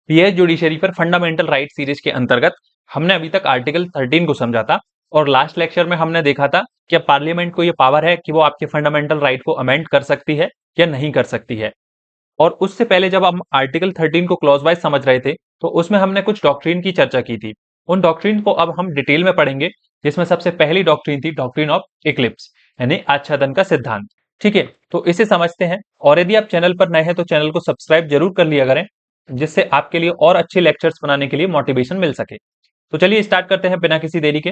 PS judiciary पर fundamental right series के अंतर्गत हमने अभी तक आर्टिकल 13 को समझा था और लास्ट लेक्चर में हमने देखा था कि अब पार्लियामेंट को यह पावर है कि वो आपके फंडामेंटल राइट को अमेंड कर सकती है या नहीं कर सकती है। और उससे पहले जब हम आर्टिकल 13 को क्लॉज वाइज समझ रहे थे तो उसमें हमने कुछ डॉक्ट्रिन की चर्चा की थी। उन डॉक्ट्रिन को अब हम डिटेल में पढ़ेंगे, जिसमें सबसे पहली डॉक्ट्रिन थी डॉक्ट्रिन ऑफ इक्लिप्स, यानी आच्छादन का सिद्धांत। ठीक है, तो इसे समझते हैं। और यदि आप चैनल पर नए हैं तो चैनल को सब्सक्राइब जरूर कर लिया करें, जिससे आपके लिए और अच्छे लेक्चर्स बनाने के लिए मोटिवेशन मिल सके। तो चलिए स्टार्ट करते हैं बिना किसी देरी के।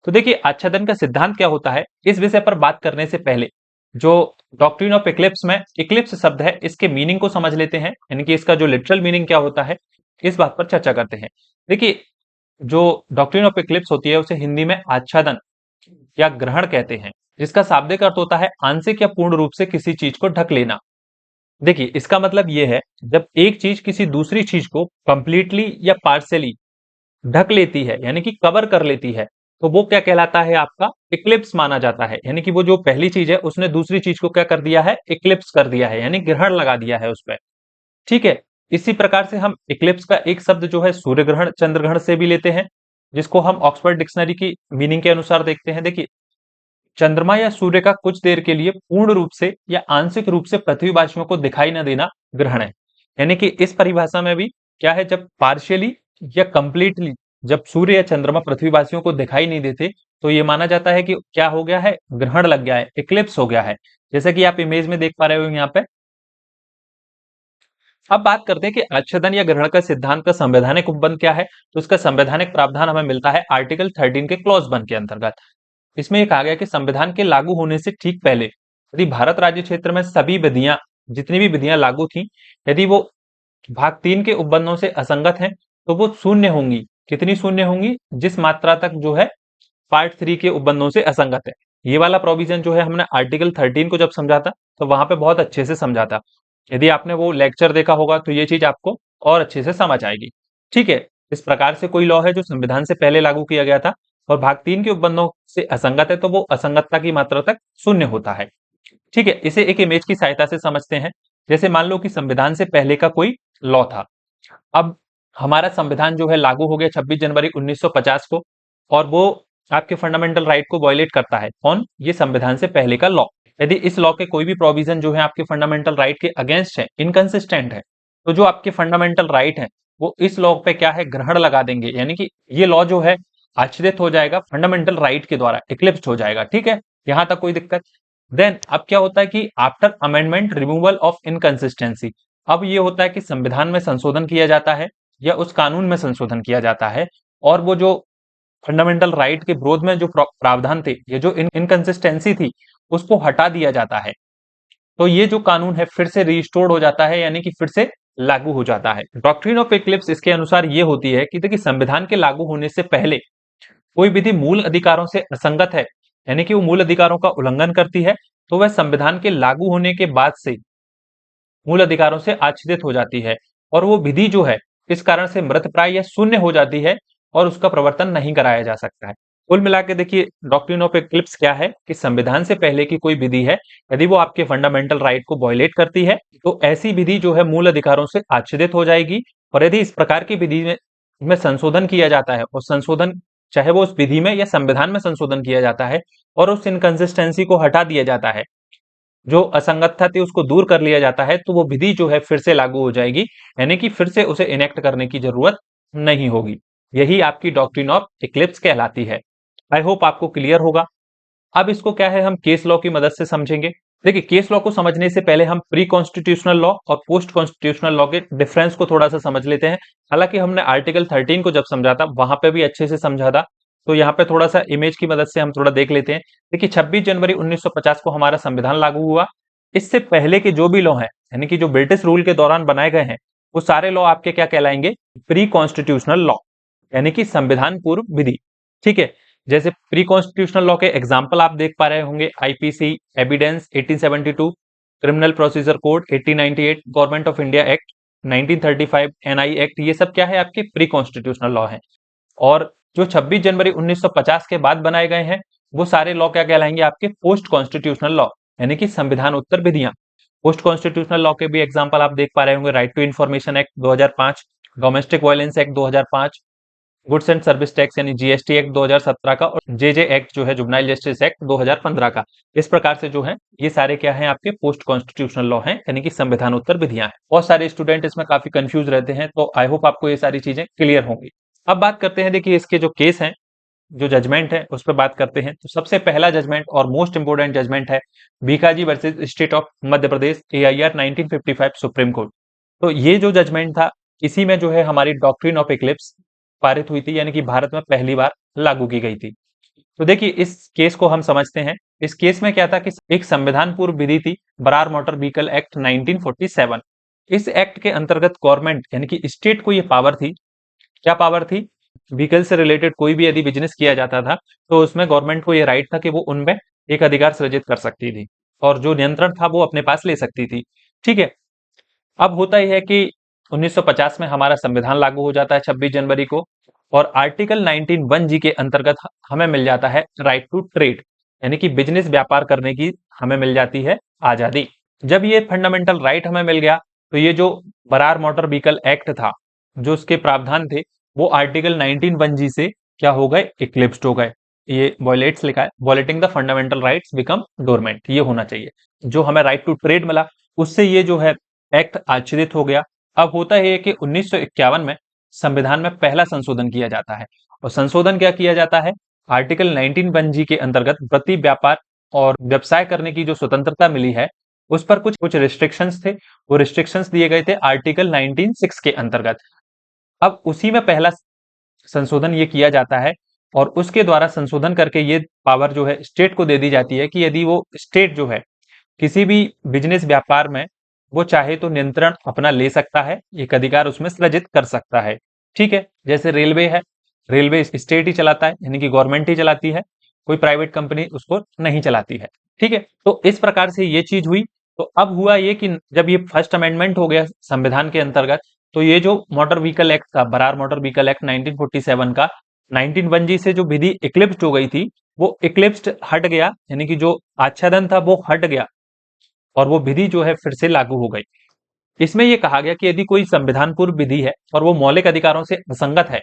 तो देखिए, आच्छादन का सिद्धांत क्या होता है, इस विषय पर बात करने से पहले जो डॉक्ट्रिन ऑफ इक्लिप्स में इक्लिप्स शब्द है, इसके मीनिंग को समझ लेते हैं, यानी कि इसका जो लिटरल मीनिंग क्या होता है, इस बात पर चर्चा करते हैं। देखिए, जो डॉक्ट्रिन ऑफ इक्लिप्स होती है उसे हिंदी में आच्छादन या ग्रहण कहते हैं, जिसका शाब्दिक अर्थ होता है आंशिक या पूर्ण रूप से किसी चीज को ढक लेना। देखिए, इसका मतलब यह है जब एक चीज किसी दूसरी चीज को कंप्लीटली या पार्शियली ढक लेती है, यानी कि कवर कर लेती है, तो वो क्या कहलाता है, आपका इक्लिप्स माना जाता है। यानी कि वो जो पहली चीज है उसने दूसरी चीज को क्या कर दिया है, इक्लिप्स कर दिया है, यानी ग्रहण लगा दिया है उस पर। ठीक है, इसी प्रकार से हम इक्लिप्स का एक शब्द जो है सूर्य ग्रहण, चंद्र ग्रहण से भी लेते हैं, जिसको हम ऑक्सफोर्ड डिक्शनरी की मीनिंग के अनुसार देखते हैं। देखिए, चंद्रमा या सूर्य का कुछ देर के लिए पूर्ण रूप से या आंशिक रूप से पृथ्वीवासियों को दिखाई न देना ग्रहण है। यानी कि इस परिभाषा में भी क्या है, जब पार्शियली या कंप्लीटली जब सूर्य या चंद्रमा पृथ्वीवासियों को दिखाई नहीं देते तो ये माना जाता है कि क्या हो गया है, ग्रहण लग गया है, इक्लिप्स हो गया है, जैसे कि आप इमेज में देख पा रहे हो यहाँ पे। अब बात करते हैं कि आच्छादन या ग्रहण का सिद्धांत का संवैधानिक उपबंध क्या है। तो इसका संवैधानिक प्रावधान हमें मिलता है आर्टिकल 13 के क्लॉज 1 के अंतर्गत। इसमें यह कहा गया कि संविधान के लागू होने से ठीक पहले यदि भारत राज्य क्षेत्र में सभी विधियां, जितनी भी विधियां लागू थी, यदि वो भाग 3 के उपबंधों से असंगत हैं तो वो शून्य होंगी। कितनी शून्य होंगी, जिस मात्रा तक जो है पार्ट 3 के उपबंधों से असंगत है। ये वाला प्रोविजन जो है हमने आर्टिकल 13 को जब समझा था तो वहां पे बहुत अच्छे से समझा था। यदि आपने वो लेक्चर देखा होगा तो ये चीज आपको और अच्छे से समझ आएगी। ठीक है, इस प्रकार से कोई लॉ है जो संविधान से पहले लागू किया गया था और भाग 3 के उपबंधों से असंगत है तो वो असंगतता की मात्रा तक शून्य होता है। ठीक है, इसे एक इमेज की सहायता से समझते हैं। जैसे मान लो कि संविधान से पहले का कोई लॉ था। अब हमारा संविधान जो है लागू हो गया 26 जनवरी 1950 को, और वो आपके फंडामेंटल राइट को वायलेट करता है। कौन? ये संविधान से पहले का लॉ। यदि इस लॉ के कोई भी प्रोविजन जो है आपके फंडामेंटल राइट के अगेंस्ट है, इनकंसिस्टेंट है, तो जो आपके फंडामेंटल राइट है वो इस लॉ पे क्या है, ग्रहण लगा देंगे, यानी कि ये लॉ जो है आच्छादित हो जाएगा फंडामेंटल राइट के द्वारा, इक्लिप्स हो जाएगा। ठीक है, यहां तक कोई दिक्कत? देन अब क्या होता है कि after amendment removal of inconsistency, अब ये होता है कि संविधान में संशोधन किया जाता है या उस कानून में संशोधन किया जाता है, और वो जो फंडामेंटल राइट के विरोध में जो प्रावधान थे, ये जो इनकंसिस्टेंसी थी, उसको हटा दिया जाता है। तो ये जो कानून है फिर से रिस्टोर्ड हो जाता है, यानी कि फिर से लागू हो जाता है। डॉक्ट्रिन ऑफ इक्लिप्स इसके अनुसार ये होती है कि देखिए, संविधान के लागू होने से पहले कोई विधि मूल अधिकारों से असंगत है, यानी कि वो मूल अधिकारों का उल्लंघन करती है, तो वह संविधान के लागू होने के बाद से मूल अधिकारों से आच्छादित हो जाती है, और वो विधि जो है इस कारण से मृतप्राय या शून्य हो जाती है और उसका प्रवर्तन नहीं कराया जा सकता है। कुल मिला के देखिए, डॉक्ट्रिन ऑफ इक्लिप्स क्या है कि संविधान से पहले की कोई विधि है, यदि वो आपके फंडामेंटल राइट को वायलेट करती है तो ऐसी विधि जो है मूल अधिकारों से आच्छादित हो जाएगी। और यदि इस प्रकार की विधि में संशोधन किया जाता है, और संशोधन चाहे वो उस विधि में या संविधान में संशोधन किया जाता है और उस इनकंसिस्टेंसी को हटा दिया जाता है, जो असंगतता थी उसको दूर कर लिया जाता है, तो वो विधि जो है फिर से लागू हो जाएगी, यानी कि फिर से उसे इनेक्ट करने की जरूरत नहीं होगी। यही आपकी डॉक्ट्रिन ऑफ इक्लिप्स कहलाती है। आई होप आपको क्लियर होगा। अब इसको क्या है, हम केस लॉ की मदद से समझेंगे। देखिए, केस लॉ को समझने से पहले हम प्री कॉन्स्टिट्यूशनल लॉ और पोस्ट कॉन्स्टिट्यूशनल लॉ के डिफरेंस को थोड़ा सा समझ लेते हैं। हालांकि हमने आर्टिकल 13 को जब समझा था वहां पे भी अच्छे से समझा था, तो यहाँ पे थोड़ा सा इमेज की मदद से हम थोड़ा देख लेते हैं। देखिए, 26 जनवरी 1950 को हमारा संविधान लागू हुआ। इससे पहले के जो भी लॉ हैं, यानी कि जो ब्रिटिश रूल के दौरान बनाए गए हैं, वो सारे लॉ आपके क्या कहलाएंगे, प्री कॉन्स्टिट्यूशनल लॉ, यानी कि संविधान पूर्व विधि। ठीक है, जैसे प्री कॉन्स्टिट्यूशनल लॉ के एग्जांपल आप देख पा रहे होंगे, IPC, evidence 1872, criminal procedure code 1898, government of India act 1935, NI act, ये सब क्या है, आपके प्री कॉन्स्टिट्यूशनल लॉ है। और जो 26 जनवरी 1950 के बाद बनाए गए हैं वो सारे लॉ क्या कहलाएंगे, आपके पोस्ट कॉन्स्टिट्यूशनल लॉ, यानी कि संविधान उत्तर विधियां। पोस्ट कॉन्स्टिट्यूशनल लॉ के भी एग्जांपल आप देख पा रहे होंगे, right to information act 2005, domestic violence act 2005, goods and service tax यानी जीएसटी एक्ट 2017 का, और जेजे एक्ट जो है जुवेनाइल जस्टिस एक्ट 2015 का। इस प्रकार से जो है ये सारे क्या हैं, आपके पोस्ट कॉन्स्टिट्यूशनल लॉ हैं, यानी कि संविधानोत्तर विधियां हैं। बहुत सारे स्टूडेंट इसमें काफी कंफ्यूज रहते हैं, तो आई होप आपको ये सारी चीजें क्लियर होंगी। अब बात करते हैं, देखिए इसके जो केस हैं, जो जजमेंट है उस पर बात करते हैं। तो सबसे पहला जजमेंट और मोस्ट इंपोर्टेंट जजमेंट है Bikaji versus state of Madhya Pradesh, AIR 1955 supreme court. तो ये जो जजमेंट था, इसी में जो है हमारी डॉक्ट्रिन ऑफ इक्लिप्स पारित हुई थी, यानी कि भारत में पहली बार लागू की गई थी। तो देखिए इस केस को हम समझते हैं। इस केस में क्या था कि एक संविधान पूर्व विधि थी, बरार मोटर व्हीकल एक्ट 1947। इस एक्ट के अंतर्गत गवर्नमेंट यानी कि स्टेट को ये पावर थी, क्या पावर थी, व्हीकल से रिलेटेड कोई भी यदि बिजनेस किया जाता था तो उसमें गवर्नमेंट को ये राइट था कि वो उनमें एक अधिकार सृजित कर सकती थी, और जो नियंत्रण था वो अपने पास ले सकती थी। ठीक है। अब होता यह है कि 1950 में हमारा संविधान लागू हो जाता है 26 जनवरी को, और आर्टिकल 19(1) के अंतर्गत हमें मिल जाता है राइट टू ट्रेड, यानी कि बिजनेस व्यापार करने की हमें मिल जाती है आजादी। जब ये फंडामेंटल राइट हमें मिल गया, तो ये जो बरार मोटर व्हीकल एक्ट था, जो उसके प्रावधान थे, वो आर्टिकल 19(1) से क्या हो गए, इक्लिप्स्ड हो गए। ये वॉयलेट्स लिखा है, violating the fundamental rights become dormant, ये होना चाहिए। जो हमें राइट टू ट्रेड मिला, उससे ये जो है एक्ट आच्छादित हो गया। अब होता है कि 1951 में संविधान में पहला संशोधन किया जाता है, और संशोधन क्या किया जाता है, आर्टिकल 19(1) के अंतर्गत वृत्ति व्यापार और व्यवसाय करने की जो स्वतंत्रता मिली है, उस पर कुछ कुछ रिस्ट्रिक्शंस थे। वो रिस्ट्रिक्शंस दिए गए थे आर्टिकल 19(6) के अंतर्गत। अब उसी में पहला संशोधन ये किया जाता है, और उसके द्वारा संशोधन करके ये पावर जो है स्टेट को दे दी जाती है कि यदि वो स्टेट जो है किसी भी बिजनेस व्यापार में वो चाहे तो नियंत्रण अपना ले सकता है, एक अधिकार उसमें सृजित कर सकता है। ठीक है। जैसे रेलवे है, रेलवे स्टेट ही चलाता है, यानी कि गवर्नमेंट ही चलाती है, कोई प्राइवेट कंपनी उसको नहीं चलाती है। ठीक है। तो इस प्रकार से ये चीज हुई। तो अब हुआ ये कि जब ये फर्स्ट अमेंडमेंट हो गया संविधान के अंतर्गत, तो ये जो मोटर व्हीकल एक्ट था, बरार मोटर व्हीकल एक्ट 1947 का, 19(1) से जो विधि इक्लिप्स्ड हो गई थी, वो इक्लिप्स्ड हट गया, यानी कि जो आच्छादन था वो हट गया, और वो विधि जो है फिर से लागू हो गई। इसमें यह कहा गया कि यदि कोई संविधान पूर्व विधि है और वो मौलिक अधिकारों से असंगत है,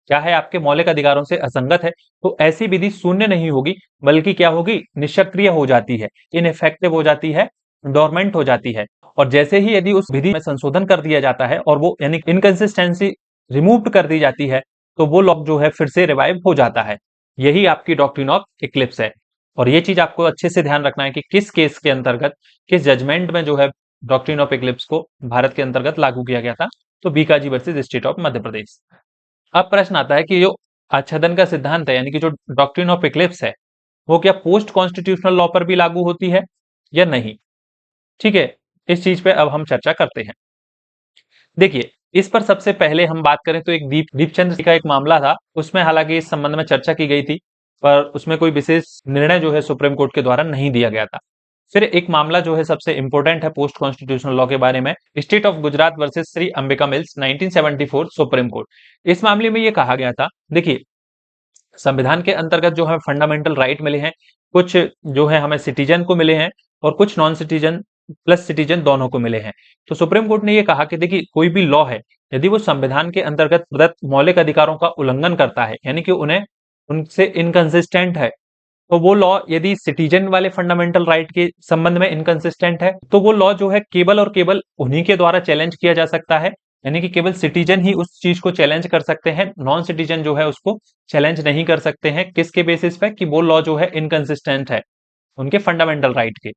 क्या है, आपके मौलिक अधिकारों से असंगत है, तो ऐसी विधि शून्य नहीं होगी, बल्कि क्या होगी, निष्क्रिय हो जाती है, इनइफेक्टिव हो जाती है, डोरमेंट हो जाती है। और जैसे ही यदि उस विधि में संशोधन कर दिया जाता है और वो यानी इनकंसिस्टेंसी रिमूव कर दी जाती है, तो वो लॉ जो है फिर से रिवाइव हो जाता है। यही आपकी डॉक्ट्रिन ऑफ इक्लिप्स है। और ये चीज आपको अच्छे से ध्यान रखना है कि किस केस के अंतर्गत, किस जजमेंट में जो है डॉक्ट्रिन ऑफ इक्लिप्स को भारत के अंतर्गत लागू किया गया था। तो Bikaji versus state of Madhya Pradesh. अब प्रश्न आता है कि जो आच्छादन का सिद्धांत है, यानी कि जो डॉक्ट्रिन ऑफ इक्लिप्स है, वो क्या पोस्ट कॉन्स्टिट्यूशनल लॉ पर भी लागू होती है या नहीं। ठीक है। इस चीज पे अब हम चर्चा करते हैं। देखिए, इस पर सबसे पहले हम बात करें तो एक दीपचंद का एक मामला था, उसमें हालांकि इस संबंध में चर्चा की गई थी, पर उसमें कोई विशेष निर्णय जो है सुप्रीम कोर्ट के द्वारा नहीं दिया गया था। फिर एक मामला जो है सबसे इंपॉर्टेंट है पोस्ट कॉन्स्टिट्यूशनल लॉ के बारे में, state of Gujarat versus Shri Ambika mills 1974 supreme court. इस मामले में ये कहा गया था, देखिए संविधान के अंतर्गत जो हमें फंडामेंटल राइट मिले हैं, कुछ जो है हमें सिटीजन को मिले हैं, और कुछ नॉन सिटीजन प्लस सिटीजन दोनों को मिले हैं। तो सुप्रीम कोर्ट ने ये कहा कि देखिए कोई भी लॉ है, यदि वो संविधान के अंतर्गत प्रदत्त मौलिक अधिकारों का उल्लंघन करता है, यानी कि उन्हें उनसे इनकंसिस्टेंट है, तो वो लॉ यदि सिटीजन वाले फंडामेंटल राइट के संबंध में इनकंसिस्टेंट है, तो वो लॉ जो है केवल और केवल उन्हीं के द्वारा चैलेंज किया जा सकता है, यानी कि केवल सिटीजन ही उस चीज को चैलेंज कर सकते हैं, नॉन सिटीजन जो है उसको चैलेंज नहीं कर सकते हैं। किसके बेसिस पे, कि वो लॉ जो है इनकंसिस्टेंट है उनके फंडामेंटल राइट के।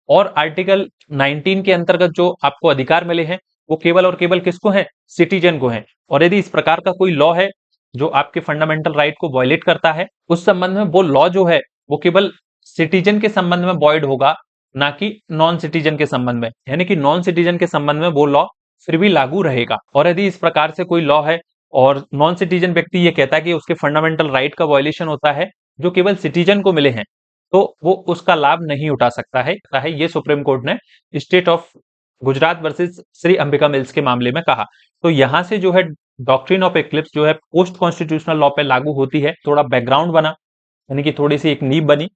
और आर्टिकल 19 के अंतर्गत जो आपको अधिकार मिले हैं, वो केवल और केवल किसको है, सिटीजन को है। और यदि इस प्रकार का कोई लॉ है जो आपके फंडामेंटल राइट को वायलेट करता है, उस संबंध में वो लॉ जो है वो केवल सिटीजन के संबंध में वॉइड होगा, ना कि नॉन सिटीजन के संबंध में, यानी कि नॉन सिटीजन के संबंध में वो लॉ फिर भी लागू रहेगा। और यदि इस प्रकार से कोई लॉ है और नॉन सिटीजन व्यक्ति ये कहता है कि उसके फंडामेंटल राइट का वायलेशन होता है जो केवल सिटीजन को मिले हैं, तो वो उसका लाभ नहीं उठा सकता है। ये सुप्रीम कोर्ट ने state of Gujarat versus Shri Ambika mills के मामले में कहा। तो यहां से जो है डॉक्ट्रिन ऑफ इक्लिप्स जो है पोस्ट कॉन्स्टिट्यूशनल लॉ पे लागू होती है। थोड़ा बैकग्राउंड बना, यानी कि थोड़ी सी एक नींव बनी।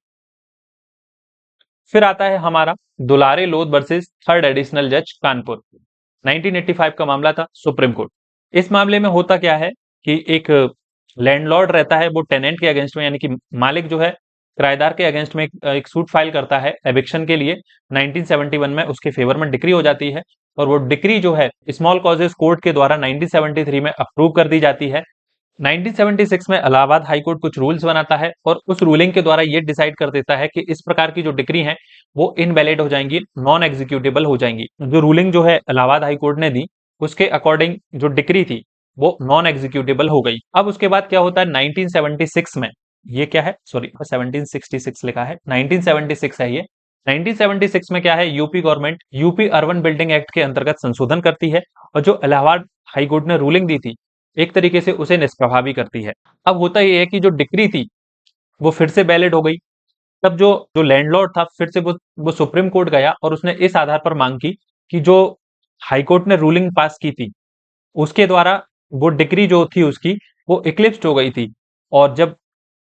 फिर आता है हमारा दुलारे लोध वर्सेस थर्ड एडिशनल जज कानपुर, 1985 का मामला था, सुप्रीम कोर्ट। इस मामले में होता क्या है कि एक लैंडलॉर्ड रहता है, वो टेनेंट के अगेंस्ट में, यानी कि मालिक जो है किराएदार के अगेंस्ट में एक सूट फाइल करता है एविक्शन के लिए। 1971 में उसके फेवर में डिक्री हो जाती है, और वो डिक्री जो है स्मॉल कॉजेस कोर्ट के द्वारा 1973 में अप्रूव कर दी जाती है। 1976 में इलाहाबाद हाई कोर्ट कुछ रूल्स बनाता है, और उस रूलिंग के द्वारा ये डिसाइड कर देता है कि इस प्रकार की जो डिक्री है वो इनवैलिड हो जाएंगी, नॉन एग्जीक्यूटेबल हो जाएंगी। जो रूलिंग जो है इलाहाबाद हाई कोर्ट ने दी, उसके अकॉर्डिंग जो डिक्री थी वो नॉन एग्जीक्यूटेबल हो गई। अब उसके बाद क्या होता है 1976 में, ये क्या है, सॉरी 1766 लिखा है, 1976 है ये। 1976 में क्या है, UP government UP urban building act के अंतर्गत संशोधन करती है, और जो इलाहाबाद हाई कोर्ट ने रूलिंग दी थी एक तरीके से उसे निष्प्रभावी करती है। अब होता यह है कि जो डिक्री थी वो फिर से वैलिड हो गई। तब जो जो लैंडलॉर्ड था फिर से वो सुप्रीम कोर्ट गया, और उसने इस आधार पर मांग की कि जो हाई कोर्ट ने रूलिंग पास की थी उसके द्वारा वो डिक्री जो थी उसकी वो इक्लिप्स्ड हो गई थी। और जब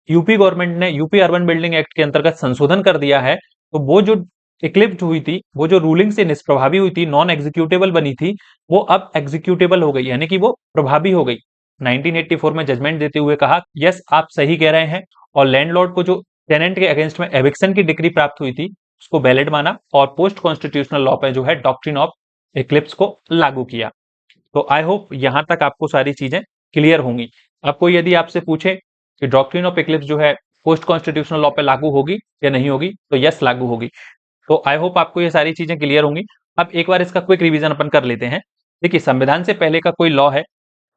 यूपी गवर्नमेंट ने यूपी अर्बन बिल्डिंग एक्ट के अंतर्गत संशोधन कर दिया है, तो वो जो इक्लिप्स्ड हुई थी, वो जो रूलिंग से निष्प्रभावी हुई थी, नॉन एग्जीक्यूटेबल बनी थी, वो अब एग्जीक्यूटेबल हो गई, यानी कि वो प्रभावी हो गई। 1984 में जजमेंट देते हुए कहा, यस आप सही कह रहे हैं, और लैंडलॉर्ड को जो टेनेंट के अगेंस्ट में एविक्शन की डिक्री प्राप्त हुई थी उसको वैलिड माना, और पोस्ट कॉन्स्टिट्यूशनल लॉ पे जो है डॉक्ट्रिन ऑफ इक्लिप्स को लागू किया। तो आई होप यहां तक आपको सारी चीजें क्लियर होंगी। आपको यदि आपसे पूछे कि डॉक्ट्रिन ऑफ इक्लिप्स जो है पोस्ट कॉन्स्टिट्यूशनल लॉ पे लागू होगी या नहीं होगी, तो यस लागू होगी। तो आई होप आपको ये सारी चीजें क्लियर होंगी। अब एक बार इसका क्विक रिवीजन अपन कर लेते हैं। देखिए, संविधान से पहले का कोई लॉ है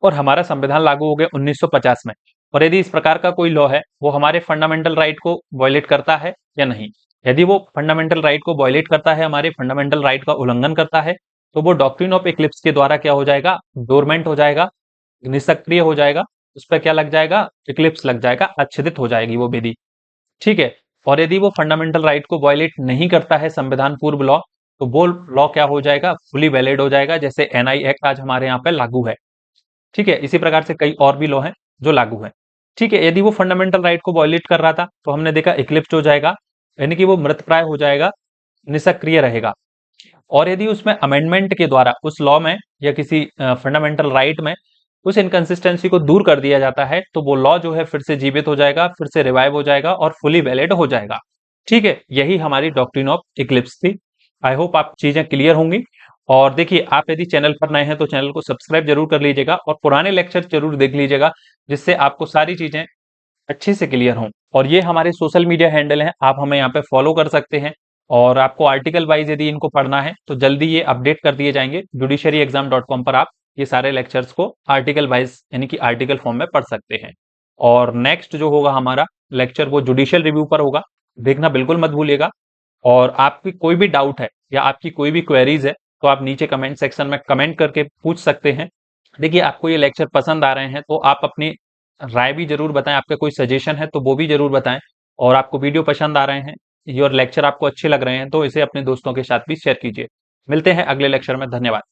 और हमारा संविधान लागू हो गया 1950 में, और यदि इस प्रकार का कोई लॉ है वो हमारे फंडामेंटल राइट को वायलेट करता है या नहीं। यदि वो फंडामेंटल राइट को वायलेट करता है, हमारे फंडामेंटल राइट का उल्लंघन करता है, तो वो डॉक्ट्रिन ऑफ इक्लिप्स के द्वारा क्या हो जाएगा, डोरमेंट हो जाएगा, निष्क्रिय हो जाएगा। उस पर क्या लग जाएगा, इक्लिप्स लग जाएगा, अच्छेदित हो जाएगी वो विधि। ठीक है। और यदि वो फंडामेंटल राइट को वायलेट नहीं करता है संविधान पूर्व लॉ, तो वो लॉ क्या हो जाएगा, फुली वैलिड हो जाएगा, जैसे एनआई एक्ट आज हमारे यहाँ पे लागू है। ठीक है। इसी प्रकार से कई और भी लॉ हैं जो लागू हैं। ठीक है। यदि वो फंडामेंटल राइट को वायलेट कर रहा था तो हमने देखा इक्लिप्स हो जाएगा, यानी कि वो मृतप्राय हो जाएगा, निष्क्रिय रहेगा। और यदि उसमें अमेंडमेंट के द्वारा उस लॉ में या किसी फंडामेंटल राइट में उस इनकंसिस्टेंसी को दूर कर दिया जाता है, तो वो लॉ जो है फिर से जीवित हो जाएगा, फिर से रिवाइव हो जाएगा और फुली वैलिड हो जाएगा। ठीक है। यही हमारी डॉक्ट्रिन ऑफ इक्लिप्स थी। आई होप आप चीजें क्लियर होंगी। और देखिए, आप यदि चैनल पर नए हैं तो चैनल को सब्सक्राइब जरूर कर लीजिएगा, और पुराने लेक्चर जरूर देख लीजिएगा, जिससे आपको सारी चीजें अच्छे से क्लियर हों। और ये हमारे सोशल मीडिया हैंडल हैं, आप हमें यहाँ पे फॉलो कर सकते हैं। और आपको आर्टिकल वाइज यदि इनको पढ़ना है तो जल्दी ये अपडेट कर दिए जाएंगे। judiciaryexam.com पर आप ये सारे लेक्चर्स को आर्टिकल वाइज यानी कि आर्टिकल फॉर्म में पढ़ सकते हैं। और नेक्स्ट जो होगा हमारा लेक्चर वो जुडिशियल रिव्यू पर होगा, देखना बिल्कुल मत भूलिएगा। और आपकी कोई भी डाउट है या आपकी कोई भी क्वेरीज है तो आप नीचे कमेंट सेक्शन में कमेंट करके पूछ सकते हैं। देखिए, आपको ये लेक्चर पसंद आ रहे हैं तो आप अपनी राय भी जरूर बताएं, आपका कोई सजेशन है तो वो भी जरूर बताएं। और आपको वीडियो पसंद आ रहे हैं, ये और लेक्चर आपको अच्छे लग रहे हैं तो इसे अपने दोस्तों के साथ भी शेयर कीजिए। मिलते हैं अगले लेक्चर में। धन्यवाद।